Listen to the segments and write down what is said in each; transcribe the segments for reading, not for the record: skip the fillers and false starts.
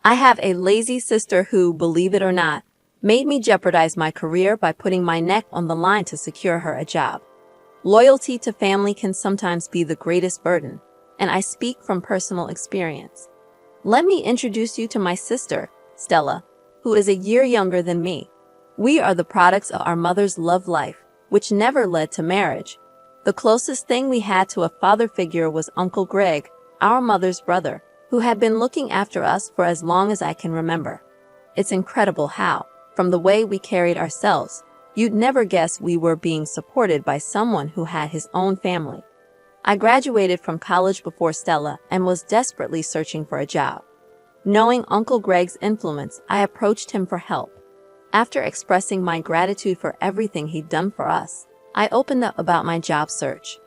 I have a lazy sister who, believe it or not, made me jeopardize my career by putting my neck on the line to secure her a job. Loyalty to family can sometimes be the greatest burden, and I speak from personal experience. Let me introduce you to my sister, Stella, who is a year younger than me. We are the products of our mother's love life, which never led to marriage. The closest thing we had to a father figure was Uncle Greg, our mother's brother, who had been looking after us for as long as I can remember. It's incredible how, from the way we carried ourselves, you'd never guess we were being supported by someone who had his own family. I graduated from college before Stella and was desperately searching for a job. Knowing Uncle Greg's influence, I approached him for help. After expressing my gratitude for everything he'd done for us, I opened up about my job search.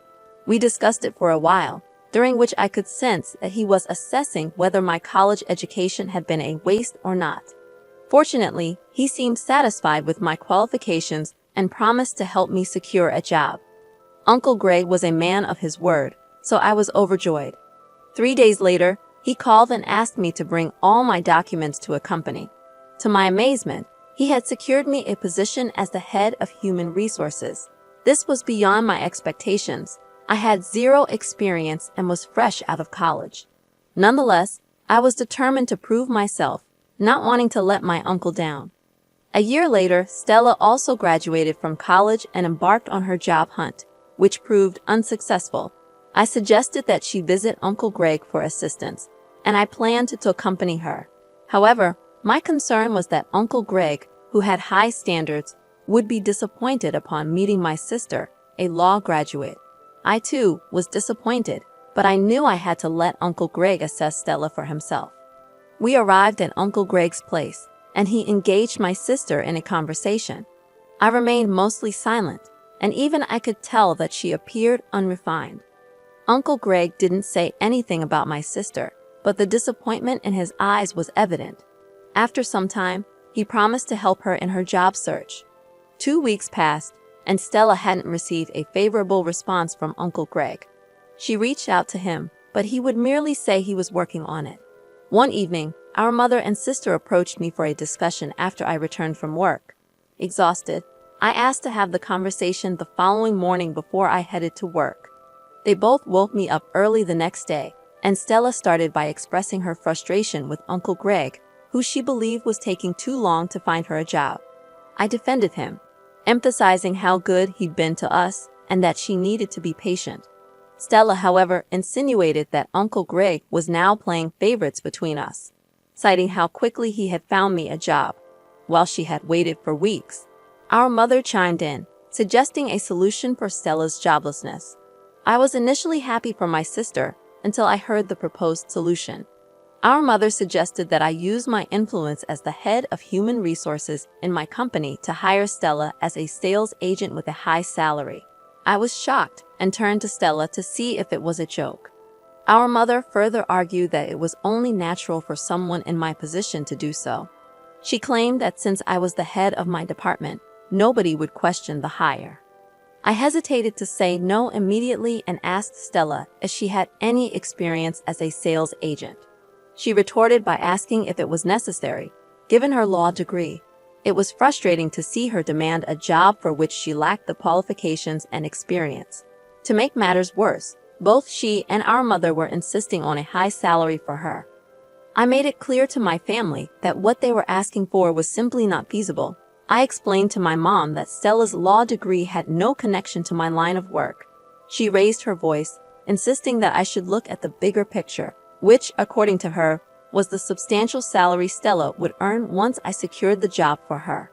We discussed it for a while, during which I could sense that he was assessing whether my college education had been a waste or not. Fortunately, he seemed satisfied with my qualifications and promised to help me secure a job. Uncle Greg was a man of his word, so I was overjoyed. 3 days later, he called and asked me to bring all my documents to a company. To my amazement, he had secured me a position as the head of human resources. This was beyond my expectations. I had zero experience and was fresh out of college. Nonetheless, I was determined to prove myself, not wanting to let my uncle down. A year later, Stella also graduated from college and embarked on her job hunt, which proved unsuccessful. I suggested that she visit Uncle Greg for assistance, and I planned to accompany her. However, my concern was that Uncle Greg, who had high standards, would be disappointed upon meeting my sister, a law graduate. I too was disappointed, but I knew I had to let Uncle Greg assess Stella for himself. We arrived at Uncle Greg's place, and he engaged my sister in a conversation. I remained mostly silent, and even I could tell that she appeared unrefined. Uncle Greg didn't say anything about my sister, but the disappointment in his eyes was evident. After some time, he promised to help her in her job search. 2 weeks passed, and Stella hadn't received a favorable response from Uncle Greg. She reached out to him, but he would merely say he was working on it. One evening, our mother and sister approached me for a discussion after I returned from work. Exhausted, I asked to have the conversation the following morning before I headed to work. They both woke me up early the next day, and Stella started by expressing her frustration with Uncle Greg, who she believed was taking too long to find her a job. I defended him, emphasizing how good he'd been to us and that she needed to be patient. Stella, however, insinuated that Uncle Greg was now playing favorites between us, citing how quickly he had found me a job, while she had waited for weeks. Our mother chimed in, suggesting a solution for Stella's joblessness. I was initially happy for my sister until I heard the proposed solution. Our mother suggested that I use my influence as the head of human resources in my company to hire Stella as a sales agent with a high salary. I was shocked and turned to Stella to see if it was a joke. Our mother further argued that it was only natural for someone in my position to do so. She claimed that since I was the head of my department, nobody would question the hire. I hesitated to say no immediately and asked Stella if she had any experience as a sales agent. She retorted by asking if it was necessary, given her law degree. It was frustrating to see her demand a job for which she lacked the qualifications and experience. To make matters worse, both she and our mother were insisting on a high salary for her. I made it clear to my family that what they were asking for was simply not feasible. I explained to my mom that Stella's law degree had no connection to my line of work. She raised her voice, insisting that I should look at the bigger picture, which, according to her, was the substantial salary Stella would earn once I secured the job for her.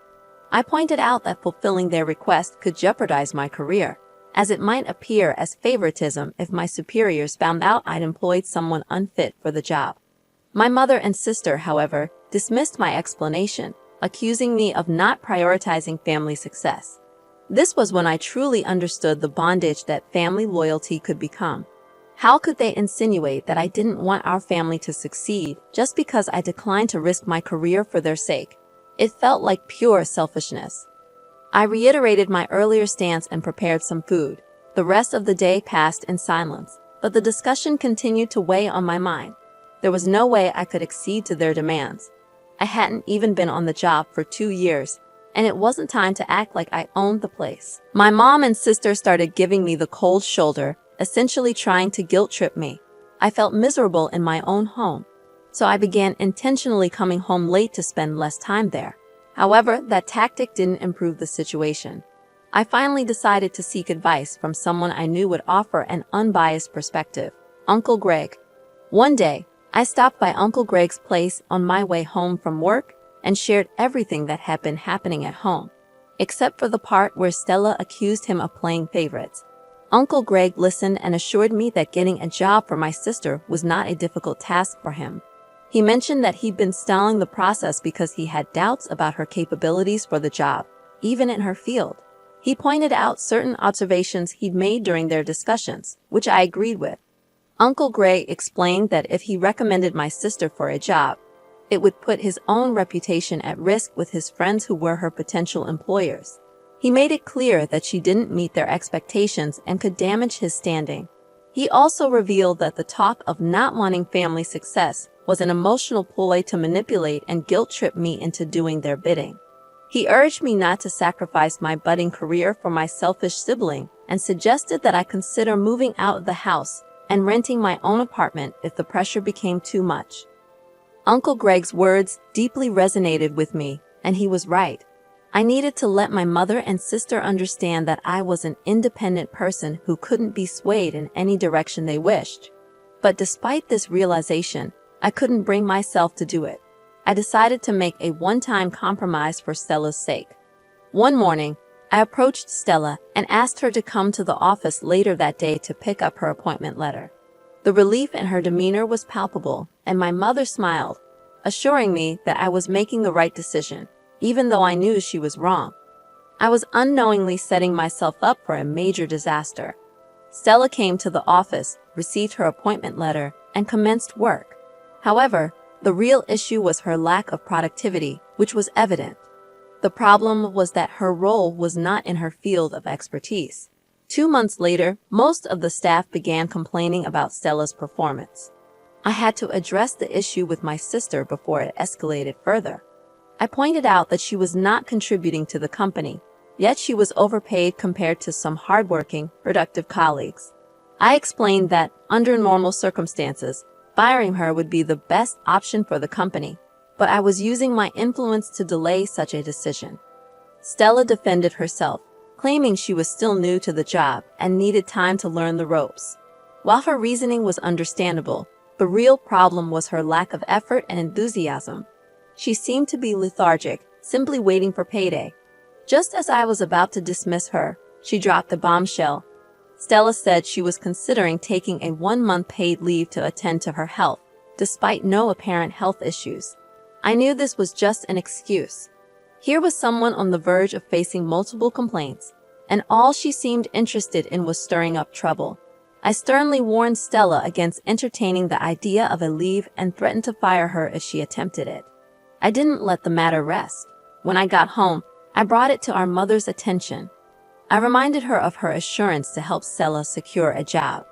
I pointed out that fulfilling their request could jeopardize my career, as it might appear as favoritism if my superiors found out I'd employed someone unfit for the job. My mother and sister, however, dismissed my explanation, accusing me of not prioritizing family success. This was when I truly understood the bondage that family loyalty could become. How could they insinuate that I didn't want our family to succeed just because I declined to risk my career for their sake? It felt like pure selfishness. I reiterated my earlier stance and prepared some food. The rest of the day passed in silence, but the discussion continued to weigh on my mind. There was no way I could accede to their demands. I hadn't even been on the job for 2 years, and it wasn't time to act like I owned the place. My mom and sister started giving me the cold shoulder, essentially trying to guilt-trip me. I felt miserable in my own home, so I began intentionally coming home late to spend less time there. However, that tactic didn't improve the situation. I finally decided to seek advice from someone I knew would offer an unbiased perspective, Uncle Greg. One day, I stopped by Uncle Greg's place on my way home from work and shared everything that had been happening at home, except for the part where Stella accused him of playing favorites. Uncle Greg listened and assured me that getting a job for my sister was not a difficult task for him. He mentioned that he'd been stalling the process because he had doubts about her capabilities for the job, even in her field. He pointed out certain observations he'd made during their discussions, which I agreed with. Uncle Greg explained that if he recommended my sister for a job, it would put his own reputation at risk with his friends who were her potential employers. He made it clear that she didn't meet their expectations and could damage his standing. He also revealed that the talk of not wanting family success was an emotional ploy to manipulate and guilt-trip me into doing their bidding. He urged me not to sacrifice my budding career for my selfish sibling and suggested that I consider moving out of the house and renting my own apartment if the pressure became too much. Uncle Greg's words deeply resonated with me, and he was right. I needed to let my mother and sister understand that I was an independent person who couldn't be swayed in any direction they wished. But despite this realization, I couldn't bring myself to do it. I decided to make a one-time compromise for Stella's sake. One morning, I approached Stella and asked her to come to the office later that day to pick up her appointment letter. The relief in her demeanor was palpable, and my mother smiled, assuring me that I was making the right decision, even though I knew she was wrong. I was unknowingly setting myself up for a major disaster. Stella came to the office, received her appointment letter, and commenced work. However, the real issue was her lack of productivity, which was evident. The problem was that her role was not in her field of expertise. 2 months later, most of the staff began complaining about Stella's performance. I had to address the issue with my sister before it escalated further. I pointed out that she was not contributing to the company, yet she was overpaid compared to some hardworking, productive colleagues. I explained that, under normal circumstances, firing her would be the best option for the company, but I was using my influence to delay such a decision. Stella defended herself, claiming she was still new to the job and needed time to learn the ropes. While her reasoning was understandable, the real problem was her lack of effort and enthusiasm. She seemed to be lethargic, simply waiting for payday. Just as I was about to dismiss her, she dropped the bombshell. Stella said she was considering taking a 1-month paid leave to attend to her health, despite no apparent health issues. I knew this was just an excuse. Here was someone on the verge of facing multiple complaints, and all she seemed interested in was stirring up trouble. I sternly warned Stella against entertaining the idea of a leave and threatened to fire her if she attempted it. I didn't let the matter rest. When I got home, I brought it to our mother's attention. I reminded her of her assurance to help Stella secure a job.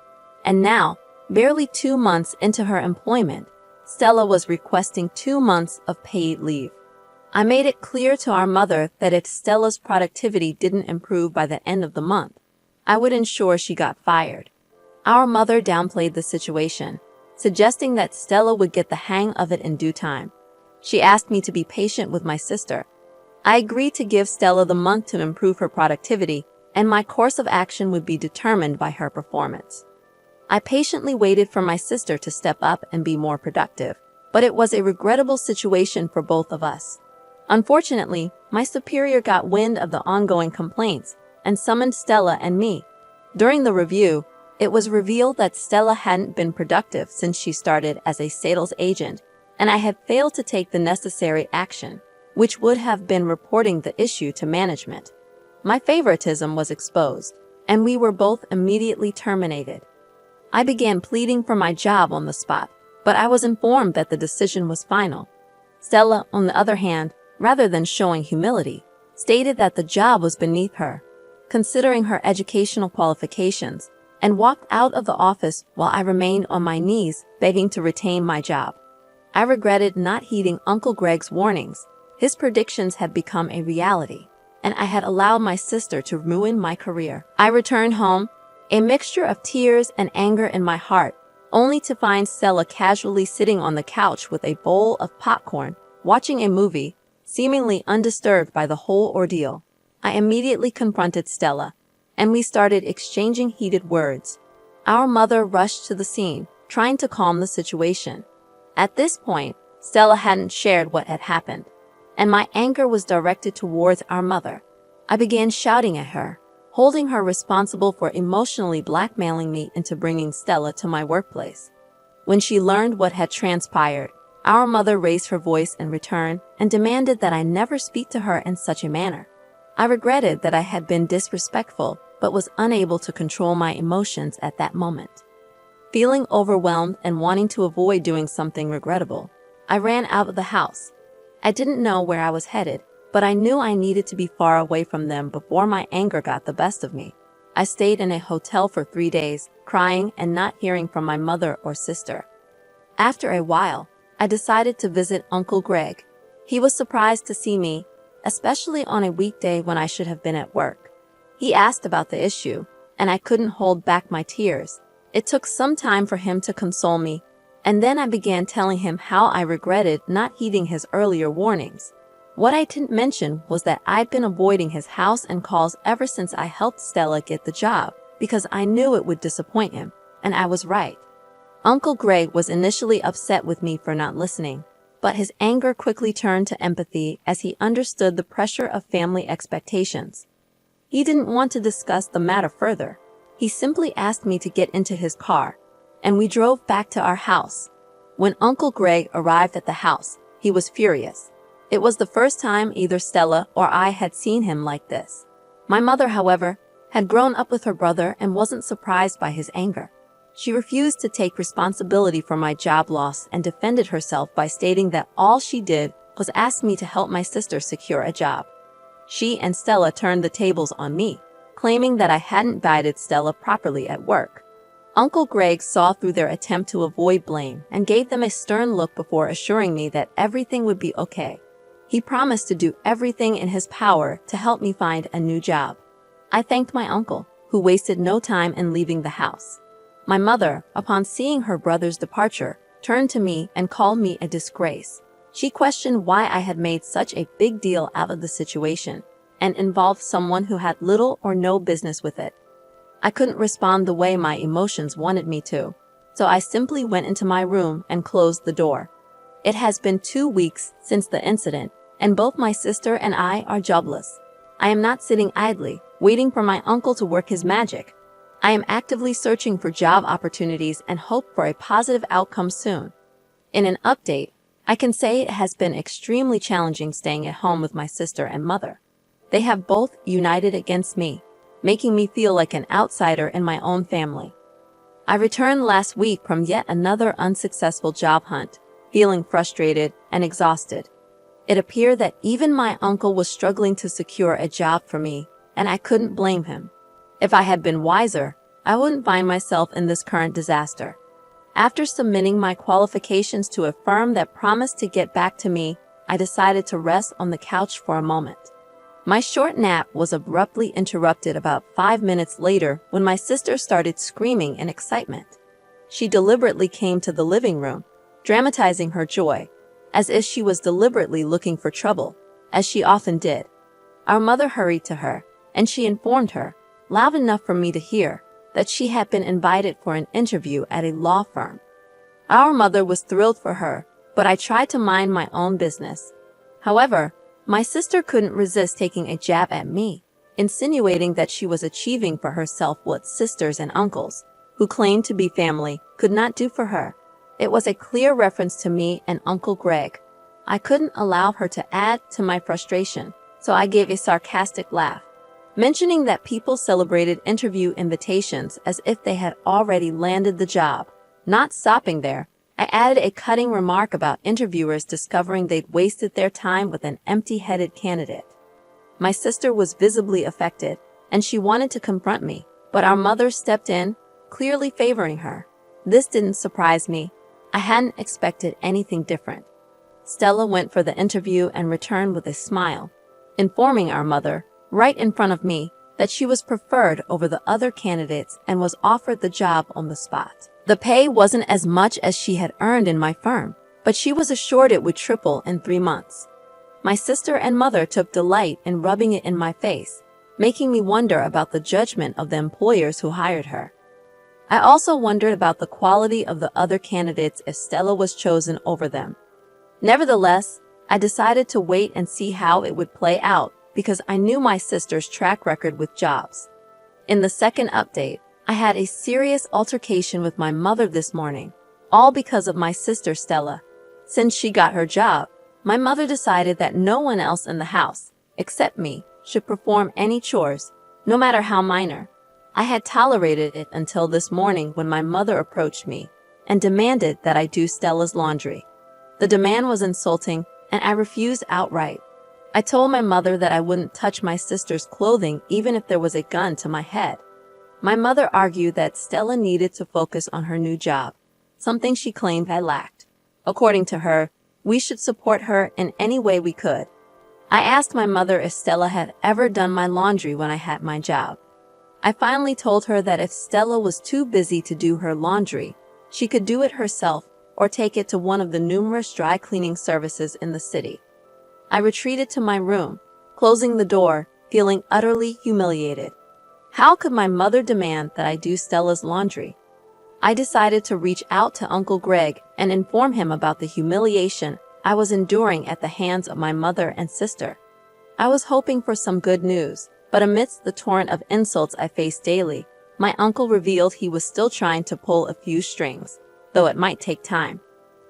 And now, barely 2 months into her employment, Stella was requesting 2 months of paid leave. I made it clear to our mother that if Stella's productivity didn't improve by the end of the month, I would ensure she got fired. Our mother downplayed the situation, suggesting that Stella would get the hang of it in due time. She asked me to be patient with my sister. I agreed to give Stella the month to improve her productivity, and my course of action would be determined by her performance. I patiently waited for my sister to step up and be more productive, but it was a regrettable situation for both of us. Unfortunately, my superior got wind of the ongoing complaints and summoned Stella and me. During the review, it was revealed that Stella hadn't been productive since she started as a sales agent, and I had failed to take the necessary action, which would have been reporting the issue to management. My favoritism was exposed, and we were both immediately terminated. I began pleading for my job on the spot, but I was informed that the decision was final. Stella, on the other hand, rather than showing humility, stated that the job was beneath her. Considering her educational qualifications and walked out of the office while I remained on my knees, begging to retain my job. I regretted not heeding Uncle Greg's warnings. His predictions had become a reality, and I had allowed my sister to ruin my career. I returned home, a mixture of tears and anger in my heart, only to find Stella casually sitting on the couch with a bowl of popcorn, watching a movie, seemingly undisturbed by the whole ordeal. I immediately confronted Stella, and we started exchanging heated words. Our mother rushed to the scene, trying to calm the situation. At this point, Stella hadn't shared what had happened, and my anger was directed towards our mother. I began shouting at her, holding her responsible for emotionally blackmailing me into bringing Stella to my workplace. When she learned what had transpired, our mother raised her voice in return and demanded that I never speak to her in such a manner. I regretted that I had been disrespectful, but was unable to control my emotions at that moment. Feeling overwhelmed and wanting to avoid doing something regrettable, I ran out of the house. I didn't know where I was headed, but I knew I needed to be far away from them before my anger got the best of me. I stayed in a hotel for 3 days, crying and not hearing from my mother or sister. After a while, I decided to visit Uncle Greg. He was surprised to see me, especially on a weekday when I should have been at work. He asked about the issue, and I couldn't hold back my tears. It took some time for him to console me, and then I began telling him how I regretted not heeding his earlier warnings. What I didn't mention was that I'd been avoiding his house and calls ever since I helped Stella get the job, because I knew it would disappoint him, and I was right. Uncle Greg was initially upset with me for not listening, but his anger quickly turned to empathy as he understood the pressure of family expectations. He didn't want to discuss the matter further. He simply asked me to get into his car, and we drove back to our house. When Uncle Greg arrived at the house, he was furious. It was the first time either Stella or I had seen him like this. My mother, however, had grown up with her brother and wasn't surprised by his anger. She refused to take responsibility for my job loss and defended herself by stating that all she did was ask me to help my sister secure a job. She and Stella turned the tables on me, claiming that I hadn't guided Stella properly at work. Uncle Greg saw through their attempt to avoid blame and gave them a stern look before assuring me that everything would be okay. He promised to do everything in his power to help me find a new job. I thanked my uncle, who wasted no time in leaving the house. My mother, upon seeing her brother's departure, turned to me and called me a disgrace. She questioned why I had made such a big deal out of the situation and involved someone who had little or no business with it. I couldn't respond the way my emotions wanted me to, so I simply went into my room and closed the door. It has been 2 weeks since the incident, and both my sister and I are jobless. I am not sitting idly, waiting for my uncle to work his magic. I am actively searching for job opportunities and hope for a positive outcome soon. In an update, I can say it has been extremely challenging staying at home with my sister and mother. They have both united against me, making me feel like an outsider in my own family. I returned last week from yet another unsuccessful job hunt, feeling frustrated and exhausted. It appeared that even my uncle was struggling to secure a job for me, and I couldn't blame him. If I had been wiser, I wouldn't find myself in this current disaster. After submitting my qualifications to a firm that promised to get back to me, I decided to rest on the couch for a moment. My short nap was abruptly interrupted about 5 minutes later when my sister started screaming in excitement. She deliberately came to the living room, dramatizing her joy, as if she was deliberately looking for trouble, as she often did. Our mother hurried to her, and she informed her, loud enough for me to hear, that she had been invited for an interview at a law firm. Our mother was thrilled for her, but I tried to mind my own business. However, my sister couldn't resist taking a jab at me, insinuating that she was achieving for herself what sisters and uncles, who claimed to be family, could not do for her. It was a clear reference to me and Uncle Greg. I couldn't allow her to add to my frustration, so I gave a sarcastic laugh, mentioning that people celebrated interview invitations as if they had already landed the job. Not stopping there, I added a cutting remark about interviewers discovering they'd wasted their time with an empty-headed candidate. My sister was visibly affected, and she wanted to confront me, but our mother stepped in, clearly favoring her. This didn't surprise me. I hadn't expected anything different. Stella went for the interview and returned with a smile, informing our mother, right in front of me, that she was preferred over the other candidates and was offered the job on the spot. The pay wasn't as much as she had earned in my firm, but she was assured it would triple in 3 months. My sister and mother took delight in rubbing it in my face, making me wonder about the judgment of the employers who hired her. I also wondered about the quality of the other candidates if Stella was chosen over them. Nevertheless, I decided to wait and see how it would play out because I knew my sister's track record with jobs. In the second update, I had a serious altercation with my mother this morning, all because of my sister Stella. Since she got her job, my mother decided that no one else in the house, except me, should perform any chores, no matter how minor. I had tolerated it until this morning when my mother approached me and demanded that I do Stella's laundry. The demand was insulting, and I refused outright. I told my mother that I wouldn't touch my sister's clothing even if there was a gun to my head. My mother argued that Stella needed to focus on her new job, something she claimed I lacked. According to her, we should support her in any way we could. I asked my mother if Stella had ever done my laundry when I had my job. I finally told her that if Stella was too busy to do her laundry, she could do it herself or take it to one of the numerous dry cleaning services in the city. I retreated to my room, closing the door, feeling utterly humiliated. How could my mother demand that I do Stella's laundry? I decided to reach out to Uncle Greg and inform him about the humiliation I was enduring at the hands of my mother and sister. I was hoping for some good news, but amidst the torrent of insults I faced daily, my uncle revealed he was still trying to pull a few strings, though it might take time.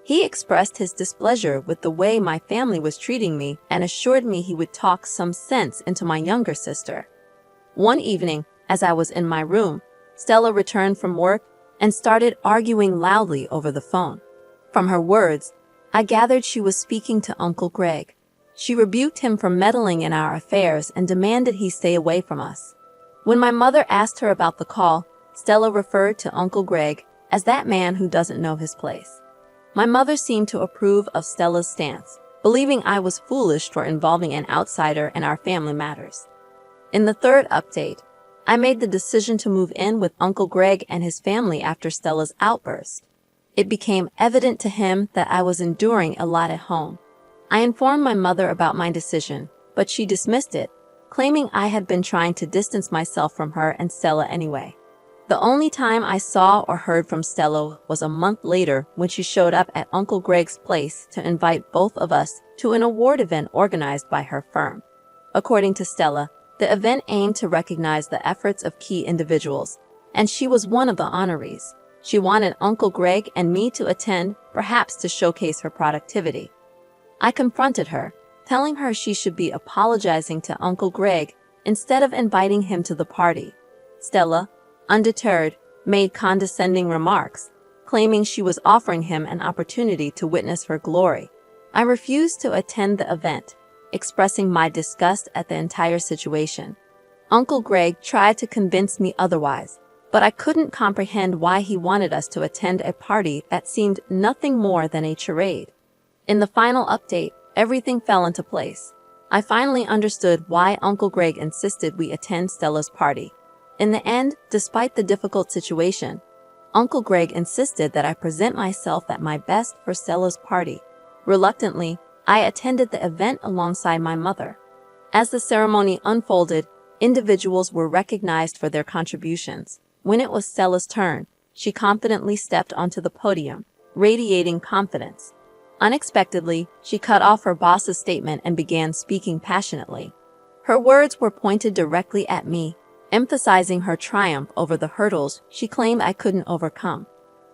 He expressed his displeasure with the way my family was treating me and assured me he would talk some sense into my younger sister. One evening, as I was in my room, Stella returned from work and started arguing loudly over the phone. From her words, I gathered she was speaking to Uncle Greg. She rebuked him for meddling in our affairs and demanded he stay away from us. When my mother asked her about the call, Stella referred to Uncle Greg as that man who doesn't know his place. My mother seemed to approve of Stella's stance, believing I was foolish for involving an outsider in our family matters. In the third update, I made the decision to move in with Uncle Greg and his family after Stella's outburst. It became evident to him that I was enduring a lot at home. I informed my mother about my decision, but she dismissed it, claiming I had been trying to distance myself from her and Stella anyway. The only time I saw or heard from Stella was a month later when she showed up at Uncle Greg's place to invite both of us to an award event organized by her firm. According to Stella, the event aimed to recognize the efforts of key individuals, and she was one of the honorees. She wanted Uncle Greg and me to attend, perhaps to showcase her productivity. I confronted her, telling her she should be apologizing to Uncle Greg instead of inviting him to the party. Stella, undeterred, made condescending remarks, claiming she was offering him an opportunity to witness her glory. I refused to attend the event, expressing my disgust at the entire situation. Uncle Greg tried to convince me otherwise, but I couldn't comprehend why he wanted us to attend a party that seemed nothing more than a charade. In the final update, everything fell into place. I finally understood why Uncle Greg insisted we attend Stella's party. In the end, despite the difficult situation, Uncle Greg insisted that I present myself at my best for Stella's party. Reluctantly, I attended the event alongside my mother. As the ceremony unfolded, individuals were recognized for their contributions. When it was Stella's turn, she confidently stepped onto the podium, radiating confidence. Unexpectedly, she cut off her boss's statement and began speaking passionately. Her words were pointed directly at me, emphasizing her triumph over the hurdles she claimed I couldn't overcome.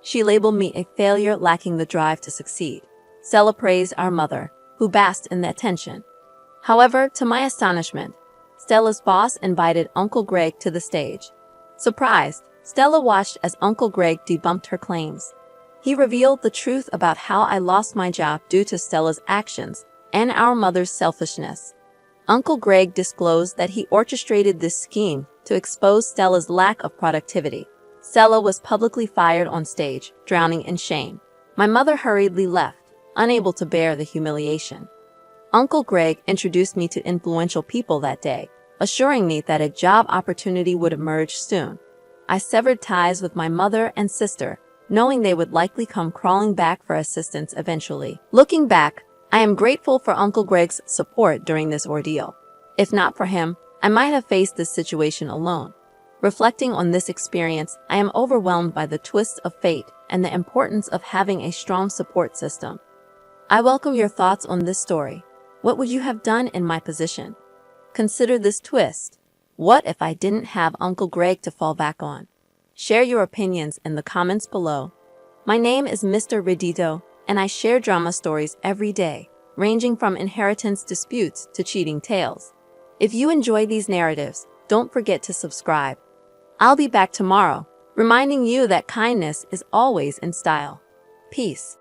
She labeled me a failure lacking the drive to succeed. Stella praised our mother, who basked in the attention. However, to my astonishment, Stella's boss invited Uncle Greg to the stage. Surprised, Stella watched as Uncle Greg debunked her claims. He revealed the truth about how I lost my job due to Stella's actions and our mother's selfishness. Uncle Greg disclosed that he orchestrated this scheme to expose Stella's lack of productivity, Stella was publicly fired on stage, drowning in shame. My mother hurriedly left, unable to bear the humiliation. Uncle Greg introduced me to influential people that day, assuring me that a job opportunity would emerge soon. I severed ties with my mother and sister, knowing they would likely come crawling back for assistance eventually. Looking back, I am grateful for Uncle Greg's support during this ordeal. If not for him, I might have faced this situation alone. Reflecting on this experience, I am overwhelmed by the twists of fate and the importance of having a strong support system. I welcome your thoughts on this story. What would you have done in my position? Consider this twist. What if I didn't have Uncle Greg to fall back on? Share your opinions in the comments below. My name is Mr. Redito, and I share drama stories every day, ranging from inheritance disputes to cheating tales. If you enjoy these narratives, don't forget to subscribe. I'll be back tomorrow, reminding you that kindness is always in style. Peace.